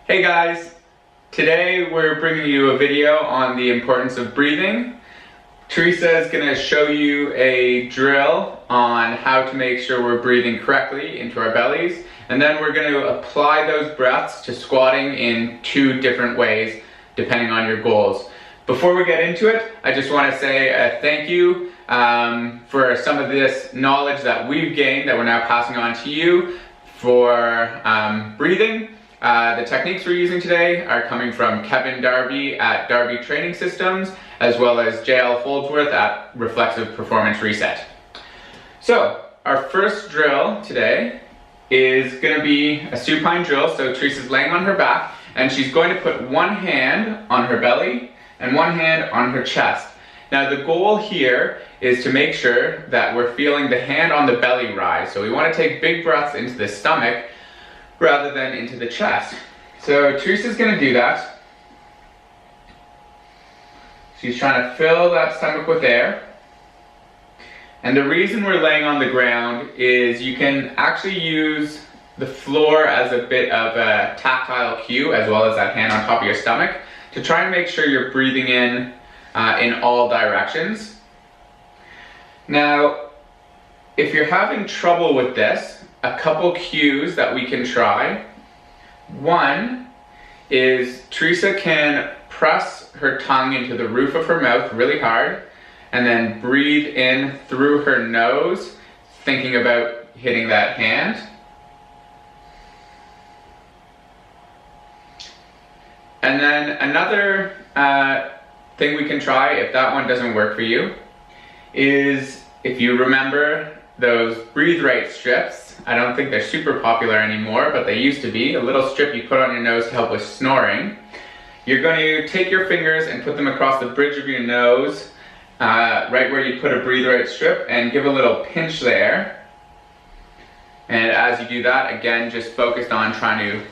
Hey guys, today we're bringing you a video on the importance of breathing. Theresa is going to show you a drill on how to make sure we're breathing correctly into our bellies, and then we're going to apply those breaths to squatting in two different ways depending on your goals. Before we get into it, I just want to say a thank you for some of this knowledge that we've gained that we're now passing on to you for breathing. The techniques we're using today are coming from Kevin Darby at Darby Training Systems, as well as JL Foldsworth at Reflexive Performance Reset. So, our first drill today is going to be a supine drill. So Theresa's laying on her back, and she's going to put one hand on her belly and one hand on her chest. Now the goal here is to make sure that we're feeling the hand on the belly rise. So we want to take big breaths into the stomach rather than into the chest. So Theresa's going to do that. She's trying to fill that stomach with air. And the reason we're laying on the ground is you can actually use the floor as a bit of a tactile cue, as well as that hand on top of your stomach, to try and make sure you're breathing in all directions. Now, if you're having trouble with this, a couple cues that we can try. One is Theresa can press her tongue into the roof of her mouth really hard and then breathe in through her nose, thinking about hitting that hand. And then another thing we can try, if that one doesn't work for you, is if you remember those breathe right strips. I don't think they're super popular anymore, but they used to be. A little strip you put on your nose to help with snoring. You're going to take your fingers and put them across the bridge of your nose, right where you put a breathe right strip, and give a little pinch there. And as you do that, again, just focused on trying to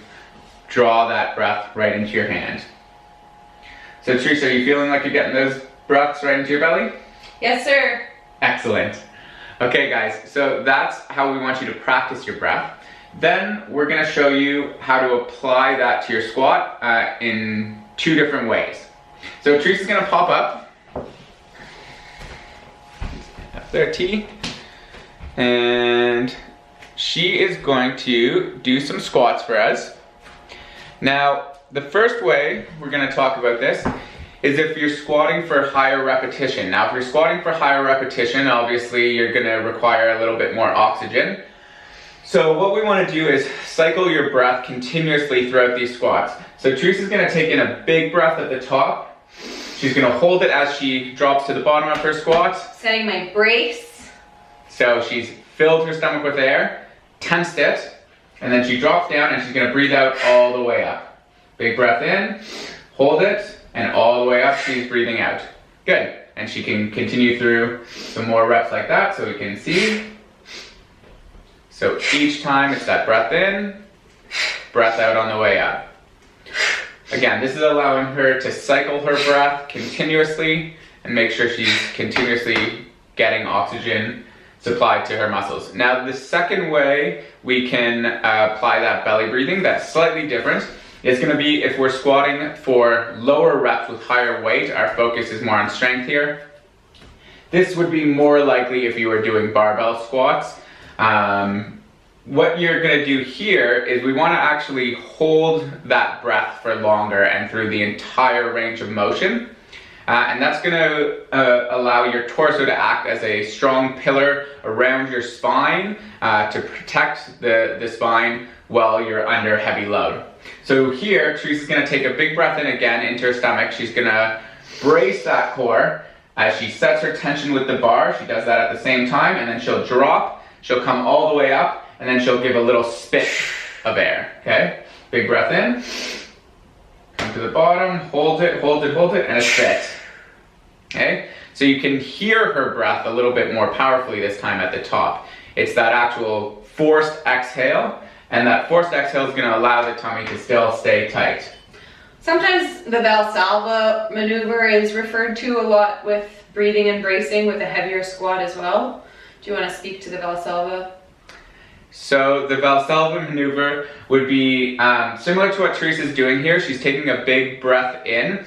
draw that breath right into your hand. So Theresa, are you feeling like you're getting those breaths right into your belly? Yes, sir. Excellent. Okay guys, so that's how we want you to practice your breath. Then we're going to show you how to apply that to your squat in two different ways. So Theresa's going to pop up there, T, and she is going to do some squats for us. Now, the first way we're going to talk about this is if you're squatting for higher repetition. Now, if you're squatting for higher repetition, obviously you're going to require a little bit more oxygen. So what we want to do is cycle your breath continuously throughout these squats. So Theresa's going to take in a big breath at the top. She's going to hold it as she drops to the bottom of her squat. Setting my brace. So she's filled her stomach with air, tensed it, and then she drops down and she's going to breathe out all the way up. Big breath in, hold it, and all the way up she's breathing out. Good. And she can continue through some more reps like that so we can see. So each time it's that breath in, breath out on the way up. Again, this is allowing her to cycle her breath continuously and make sure she's continuously getting oxygen supplied to her muscles. Now, the second way we can apply that belly breathing that's slightly different is going to be if we're squatting for lower reps with higher weight. Our focus is more on strength here. This would be more likely if you were doing barbell squats. What you're going to do here is we want to actually hold that breath for longer and through the entire range of motion. And that's going to allow your torso to act as a strong pillar around your spine to protect the spine while you're under heavy load. So here, Theresa's going to take a big breath in again into her stomach. She's going to brace that core as she sets her tension with the bar. She does that at the same time, and then she'll drop. She'll come all the way up, and then she'll give a little spit of air. Okay? Big breath in. Come to the bottom, hold it, hold it, hold it, and a spit. Okay? So you can hear her breath a little bit more powerfully this time at the top. It's that actual forced exhale, and that forced exhale is going to allow the tummy to still stay tight. Sometimes the Valsalva maneuver is referred to a lot with breathing and bracing with a heavier squat as well. Do you want to speak to the Valsalva? So the Valsalva maneuver would be similar to what Theresa's doing here. She's taking a big breath in,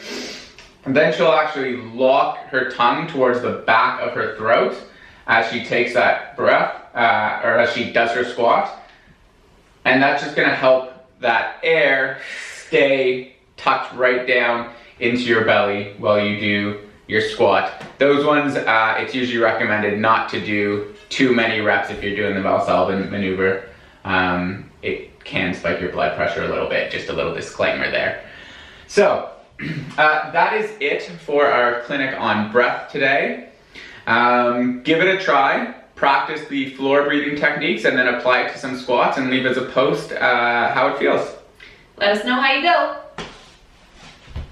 and then she'll actually lock her tongue towards the back of her throat as she takes that breath, or as she does her squat. And that's just gonna help that air stay tucked right down into your belly while you do your squat. Those ones, it's usually recommended not to do too many reps if you're doing the Valsalva maneuver. It can spike your blood pressure a little bit, just a little disclaimer there. So, that is it for our clinic on breath today. Give it a try, practice the floor breathing techniques, and then apply it to some squats and leave as a post how it feels. Let us know how you go.